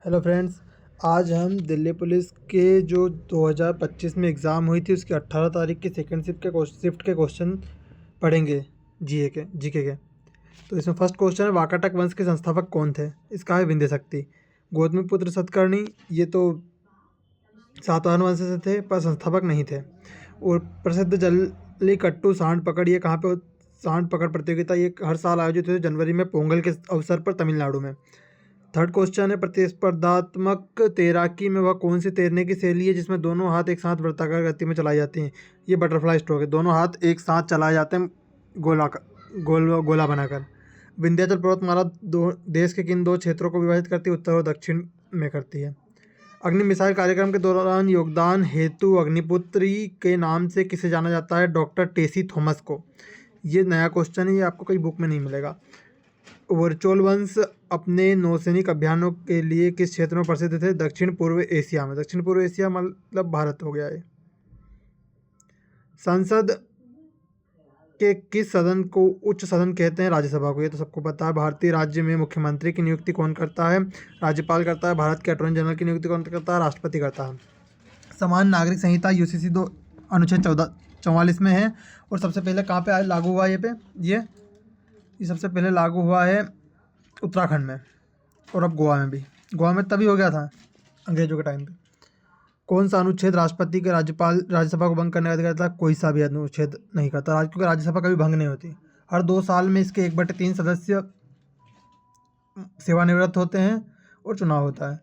Hello friends. आज हम Delhi police के जो 2025 में एग्ज़ाम हुई थी उसकी 18 तारीख की सेकंड शिफ्ट के क्वेश्चन पढ़ेंगे। जीके के। तो इसमें फर्स्ट क्वेश्चन है, वाकाटक वंश के संस्थापक कौन थे? इसका है विंध्य शक्ति। गौतमीपुत्र सतकर्णी, ये तो सातवाहन वंश से थे पर संस्थापक नहीं थे। और प्रसिद्ध जल्लीकट्टू सांड पकड़, ये कहाँ पे सांड पकड़ प्रतियोगिता ये हर साल आयोजित होती है जनवरी में पोंगल के अवसर पर तमिलनाडु में। थर्ड क्वेश्चन है, प्रतिस्पर्धात्मक तैराकी में वह कौन सी तैरने की शैली है जिसमें दोनों हाथ एक साथ वृत्ताकार गति में चलाई जाती हैं? ये बटरफ्लाई स्ट्रोक है, दोनों हाथ एक साथ चलाए जाते हैं गोला बनाकर। विंध्याचल पर्वतमाला देश के किन दो क्षेत्रों को विभाजित करती है? उत्तर और दक्षिण में करती है। अग्नि मिसाइल कार्यक्रम के दौरान योगदान हेतु अग्निपुत्री के नाम से किसे जाना जाता है? डॉक्टर टेसी थॉमस को। ये नया क्वेश्चन है, ये आपको कई बुक में नहीं मिलेगा। वर्चुअल वंश अपने नौसैनिक अभियानों के लिए किस क्षेत्र में प्रसिद्ध थे? दक्षिण पूर्व एशिया में। दक्षिण पूर्व एशिया मतलब भारत हो गया है। संसद के किस सदन को उच्च सदन कहते हैं? राज्यसभा को। ये तो सबको पता है। भारतीय राज्य में मुख्यमंत्री की नियुक्ति कौन करता है? राज्यपाल करता है। भारत के अटॉर्नी जनरल की नियुक्ति कौन करता है? राष्ट्रपति करता है। समान नागरिक संहिता यूसीसी 2 अनुच्छेद 44 में है। और सबसे पहले कहाँ पे लागू हुआ? ये सबसे पहले लागू हुआ है उत्तराखंड में, और अब गोवा में भी। गोवा में तभी हो गया था अंग्रेजों के टाइम पे। कौन सा अनुच्छेद राष्ट्रपति के राज्यसभा को भंग करने का अधिकार था? कोई सा भी अनुच्छेद नहीं करता, क्योंकि राज्यसभा कभी भंग नहीं होती। हर 2 साल में इसके 1/3 सदस्य सेवानिवृत्त होते हैं और चुनाव होता है।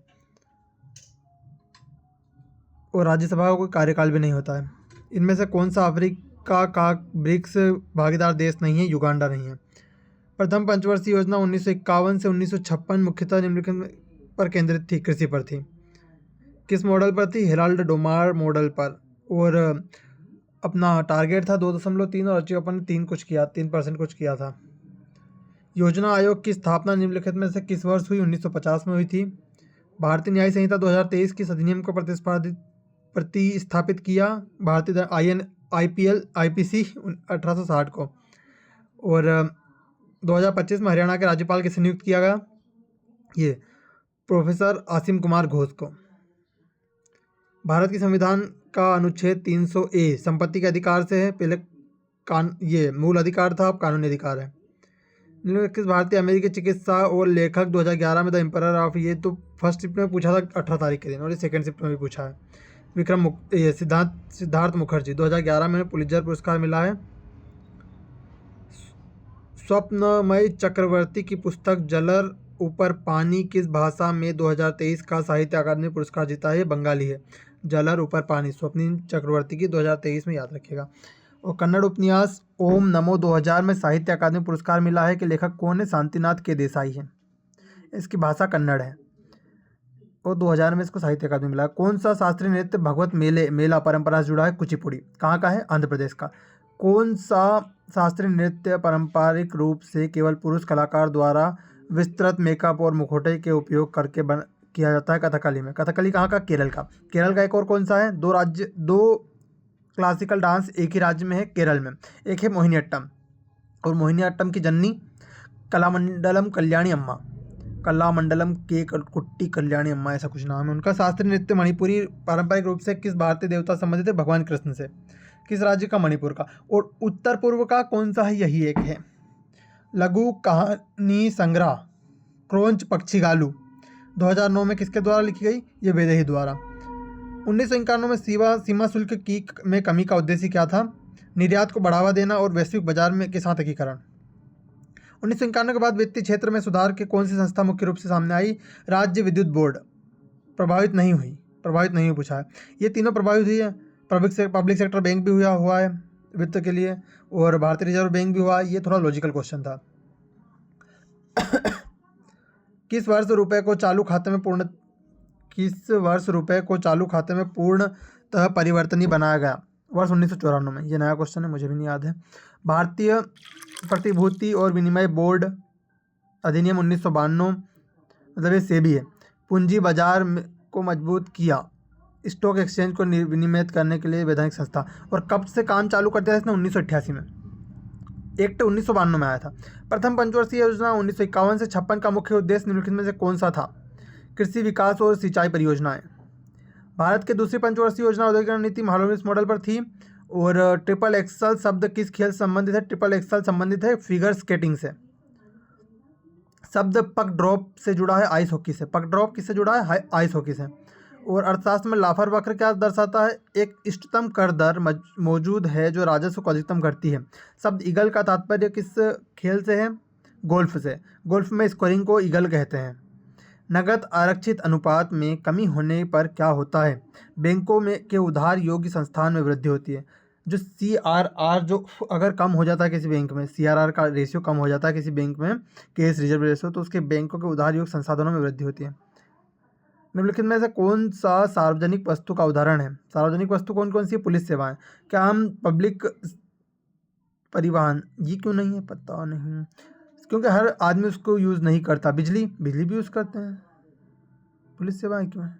और राज्यसभा का कोई कार्यकाल भी नहीं होता है। इनमें से कौन सा अफ्रीका का ब्रिक्स भागीदार देश नहीं है? युगांडा नहीं है। प्रथम पंचवर्षीय योजना 1951 से 1956 मुख्यतः निम्नलिखित पर केंद्रित थी, कृषि पर थी। किस मॉडल पर थी? हेराल्ड डोमार मॉडल पर। और अपना टारगेट था 2.3 और अचीव अपन ने 3% कुछ किया था। योजना आयोग की स्थापना निम्नलिखित में से किस वर्ष हुई? 1950 में हुई थी। भारतीय न्याय संहिता 2023 की अधिनियम को प्रतिस्थापित किया भारतीय आईपीसी 1860 को। और 2025 में हरियाणा के राज्यपाल किसे नियुक्त किया गया? ये प्रोफेसर आसिम कुमार घोष को। भारत के संविधान का अनुच्छेद 300A संपत्ति के अधिकार से है। पहले ये मूल अधिकार था, अब कानूनी अधिकार है। किस भारतीय अमेरिकी चिकित्सा और लेखक 2011 में द एम्परर ऑफ, ये तो फर्स्ट शिफ्ट में पूछा था 18 तारीख के दिन, और ये सेकंड शिफ्ट में भी पूछा है। सिद्धार्थ मुखर्जी 2011 में पुलित्जर पुरस्कार मिला है। स्वप्नमय चक्रवर्ती की पुस्तक जलर ऊपर पानी किस भाषा में 2023 का साहित्य अकादमी पुरस्कार जीता है? बंगाली है। जलर ऊपर पानी स्वप्निल चक्रवर्ती की 2023 में, याद रखिएगा। और कन्नड़ उपन्यास ओम नमो 2000 में साहित्य अकादमी पुरस्कार मिला है कि लेखक कौन है? शांतिनाथ के देसाई है। इसकी भाषा कन्नड़ है और 2000 में इसको साहित्य अकादमी मिला है। कौन सा शास्त्रीय नृत्य भगवत मेला परंपरा से जुड़ा है? कुचिपुड़ी। कहाँ का है? आंध्र प्रदेश का। कौन सा शास्त्रीय नृत्य पारंपरिक रूप से केवल पुरुष कलाकार द्वारा विस्तृत मेकअप और मुखौटे के उपयोग करके किया जाता है? कथकली में। कथकली कहाँ का? केरल का। केरल का एक और कौन सा है? 2 क्लासिकल डांस एक ही राज्य में है, केरल में। एक है मोहिनीअट्टम, और मोहिनीअट्टम की जननी कलामंडलम कल्याणी अम्मा, कलामंडलम के कुट्टी कल्याणी अम्मा, ऐसा कुछ नाम है उनका। शास्त्रीय नृत्य मणिपुरी पारंपरिक रूप से किस भारतीय देवता संबंधित है? भगवान कृष्ण से। किस राज्य का? मणिपुर का। और उत्तर पूर्व का कौन सा है? यही एक है। लघु कहानी संग्रह क्रोंच पक्षीगालू 2009 में किसके द्वारा लिखी गई? ये वेदेही द्वारा। 1991 में सीमा शुल्क में कमी का उद्देश्य क्या था? निर्यात को बढ़ावा देना और वैश्विक बाजार में के साथ एकीकरण। 1991 के बाद वित्तीय क्षेत्र में सुधार के कौन सी संस्था मुख्य रूप से सामने आई? राज्य विद्युत बोर्ड। प्रभावित नहीं हुई पूछा है। ये तीनों प्रभावित हुई है। पब्लिक सेक्टर बैंक भी हुआ है वित्त के लिए, और भारतीय रिजर्व बैंक भी हुआ। ये थोड़ा लॉजिकल क्वेश्चन था। किस वर्ष रुपए को चालू खाते में पूर्णतः परिवर्तनीय बनाया गया? वर्ष 1994 में। ये नया क्वेश्चन है, मुझे भी नहीं याद है। भारतीय प्रतिभूति और विनिमय बोर्ड अधिनियम 1992, मतलब ये सेबी है। पूंजी बाजार को मजबूत किया, स्टॉक एक्सचेंज को विनियमित करने के लिए वैधानिक संस्था। और कब से काम चालू कर दिया इसने? 1988 में। एक्ट 1992 में आया था। प्रथम पंचवर्षीय योजना 1951 से 56 का मुख्य उद्देश्य निम्नलिखित में से कौन सा था? कृषि विकास और सिंचाई परियोजनाएं। भारत की दूसरी पंचवर्षीय योजना औद्योगिकरण नीति महालनोबिस मॉडल पर थी। और ट्रिपल एक्सल शब्द किस खेल से संबंधित है? ट्रिपल एक्सल संबंधित है फिगर स्केटिंग से। शब्द पक ड्रॉप से जुड़ा है आइस हॉकी से। पक ड्रॉप किससे जुड़ा है? आइस हॉकी से। और अर्थशास्त्र में लाफर वक्र क्या दर्शाता है? एक इष्टतम कर दर मौजूद है जो राजस्व को अधिकतम करती है। शब्द ईगल का तात्पर्य किस खेल से है? गोल्फ से। गोल्फ में स्कोरिंग को ईगल कहते हैं। नगद आरक्षित अनुपात में कमी होने पर क्या होता है? बैंकों में के उधार योग्य संस्थान में वृद्धि होती है। जो CRR जो अगर कम हो जाता है किसी बैंक में, CRR का रेशियो कम हो जाता है किसी बैंक में, कैश रिजर्व रेशियो, तो उसके बैंकों के उधार योग्य संसाधनों में वृद्धि होती है। निम्नलिखित में से कौन सा सार्वजनिक वस्तु का उदाहरण है? सार्वजनिक वस्तु कौन कौन सी है? पुलिस सेवाएं। क्या हम पब्लिक परिवहन, ये क्यों नहीं है? पता नहीं, क्योंकि हर आदमी उसको यूज़ नहीं करता। बिजली भी यूज़ करते हैं। पुलिस सेवाएं क्यों है?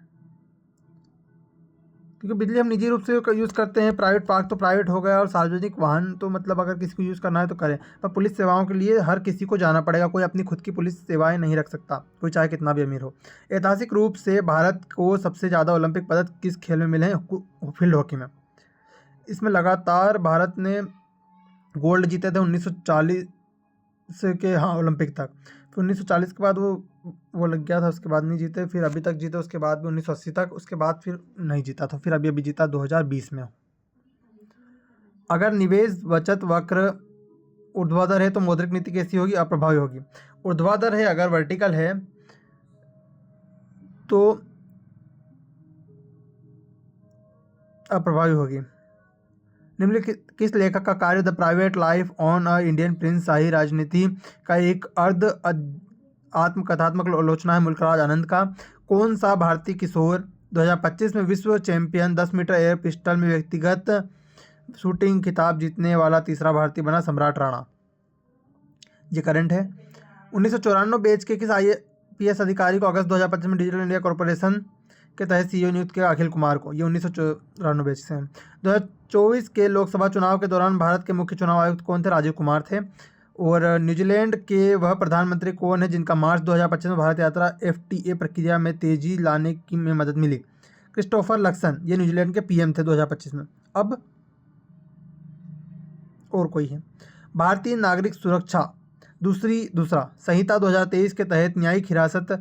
क्योंकि बिजली हम निजी रूप से यूज़ करते हैं। प्राइवेट पार्क तो प्राइवेट हो गया, और सार्वजनिक वाहन तो मतलब अगर किसी को यूज़ करना है तो करें। पर पुलिस सेवाओं के लिए हर किसी को जाना पड़ेगा। कोई अपनी खुद की पुलिस सेवाएं नहीं रख सकता, कोई चाहे कितना भी अमीर हो। ऐतिहासिक रूप से भारत को सबसे ज़्यादा ओलंपिक पदक किस खेल में मिले हैं? फील्ड हॉकी में। इसमें लगातार भारत ने गोल्ड जीते थे 1940 के, हाँ, ओलंपिक तक। फिर 1940 के बाद वो लग गया था, उसके बाद नहीं जीते। फिर अभी तक जीते, उसके बाद भी 1980 तक, उसके बाद फिर नहीं जीता था। फिर अभी जीता 2020 में। अगर निवेश बचत वक्र ऊर्ध्वाधर है तो मौद्रिक नीति कैसी होगी? अप्रभावी होगी। ऊर्ध्वाधर है, अगर वर्टिकल है तो अप्रभावी होगी। निम्नलिखित किस लेखक का कार्य the private life on a Indian prince शाही राजनीति का एक अर्ध आत्मकथात्मक आलोचना है? मुल्कराज आनंद का। कौन सा भारतीय किशोर 2025 में विश्व चैंपियन 10 मीटर एयर पिस्टल में व्यक्तिगत शूटिंग खिताब जीतने वाला तीसरा भारतीय बना? सम्राट राणा। ये करंट है। 1994 बैच के किस IPS अधिकारी को अगस्त 2025 में डिजिटल इंडिया कॉर्पोरेशन के तहत CEO नियुक्त किया? अखिल कुमार को। ये 1994 बैच से हैं। 2024 के लोकसभा चुनाव के दौरान भारत के मुख्य चुनाव आयुक्त कौन थे? राजीव कुमार थे। और न्यूजीलैंड के वह प्रधानमंत्री कौन है जिनका मार्च 2025 में भारत यात्रा FTA प्रक्रिया में तेजी लाने की में मदद मिली? Christopher Luxon. ये न्यूजीलैंड के PM थे 2025 में। अब और कोई है? भारतीय नागरिक सुरक्षा दूसरा संहिता 2023 के तहत न्यायिक हिरासत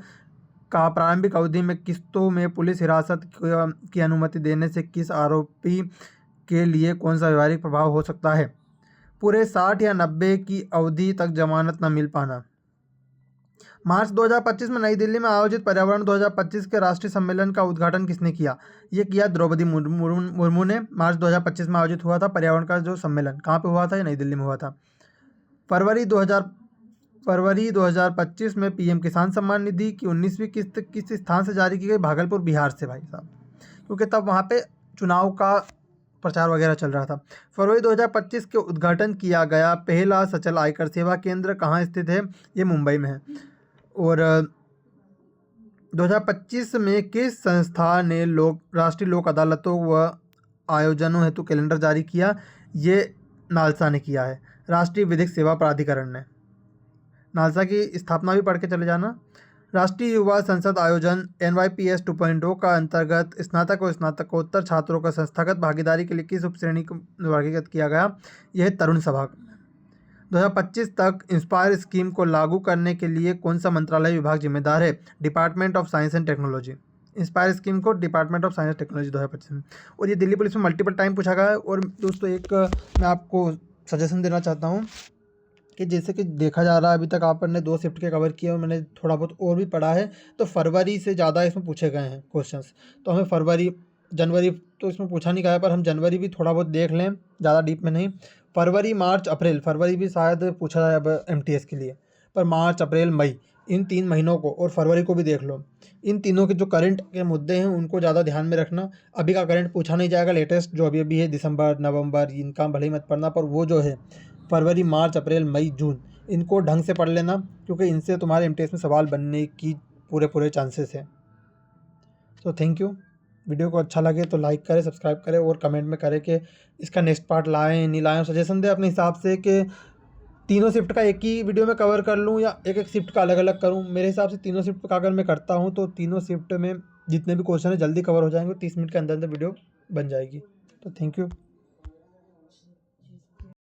का प्रारंभिक अवधि में किस्तों में पुलिस हिरासत की अनुमति देने से किस आरोपी के लिए कौन सा व्यवहारिक प्रभाव हो सकता है? पूरे 60 या 90 की अवधि तक जमानत न मिल पाना। मार्च 2025 में नई दिल्ली में आयोजित पर्यावरण 2025 के राष्ट्रीय सम्मेलन का उद्घाटन किसने किया? ये किया द्रौपदी मुर्मू ने। मार्च 2025 में आयोजित हुआ था पर्यावरण का जो सम्मेलन। कहाँ पे हुआ था? ये नई दिल्ली में हुआ था। फरवरी 2025 में PM किसान सम्मान निधि की 19वीं किस्त किस स्थान से जारी की गई? भागलपुर, बिहार से भाई साहब, क्योंकि तब वहाँ पे चुनाव का प्रचार वगैरह चल रहा था। फरवरी 2025 के उद्घाटन किया गया पहला सचल आयकर सेवा केंद्र कहाँ स्थित है? ये मुंबई में है। और 2025 में किस संस्था ने राष्ट्रीय लोक अदालतों व आयोजनों हेतु कैलेंडर जारी किया? ये नालसा ने किया है, राष्ट्रीय विधिक सेवा प्राधिकरण ने। नालसा की स्थापना भी पढ़ के चले जाना। राष्ट्रीय युवा संसद आयोजन NYPS 2.0 का अंतर्गत स्नातक और स्नातकोत्तर छात्रों का संस्थागत भागीदारी के लिए किस उपश्रेणी को वर्गीकृत किया गया? यह तरुण सभा। 2025 तक इंस्पायर स्कीम को लागू करने के लिए कौन सा मंत्रालय विभाग जिम्मेदार है? Department of science and technology. Inspire scheme को department of science and technology 2025 में। और ये दिल्ली पुलिस में मल्टीपल टाइम पूछा गया है। और दोस्तों एक मैं आपको सजेशन देना चाहता हूँ कि जैसे कि देखा जा रहा है अभी तक आपने 2 शिफ्ट के कवर किए और मैंने थोड़ा बहुत और भी पढ़ा है, तो फरवरी से ज़्यादा इसमें पूछे गए हैं क्वेश्चंस। तो हमें जनवरी तो इसमें पूछा नहीं गया है, पर हम जनवरी भी थोड़ा बहुत देख लें, ज़्यादा डीप में नहीं। फरवरी, मार्च, अप्रैल, फरवरी भी शायद पूछा जाए अब MTS के लिए, पर मार्च, अप्रैल, मई, इन 3 महीनों को, और फरवरी को भी देख लो। इन तीनों के जो करंट के मुद्दे हैं उनको ज़्यादा ध्यान में रखना। अभी का करंट पूछा नहीं जाएगा, लेटेस्ट जो अभी है दिसंबर, नवंबर, इनका भले ही मत पढ़ना, पर वो जो है फरवरी, मार्च, अप्रैल, मई, जून, इनको ढंग से पढ़ लेना, क्योंकि इनसे तुम्हारे MTS में सवाल बनने की पूरे चांसेस हैं। तो थैंक यू। वीडियो को अच्छा लगे तो लाइक करें, सब्सक्राइब करें और कमेंट में करें कि इसका नेक्स्ट पार्ट लाएं नहीं लाएं। सजेशन दें अपने हिसाब से कि तीनों शिफ्ट का एक ही वीडियो में कवर कर लूँ या एक एक शिफ्ट का अलग अलग करूँ? मेरे हिसाब से तीनों शिफ्ट का अगर मैं करता हूँ तो तीनों शिफ्ट में जितने भी क्वेश्चन है जल्दी कवर हो जाएंगे, 30 मिनट के अंदर अंदर वीडियो बन जाएगी। तो थैंक यू।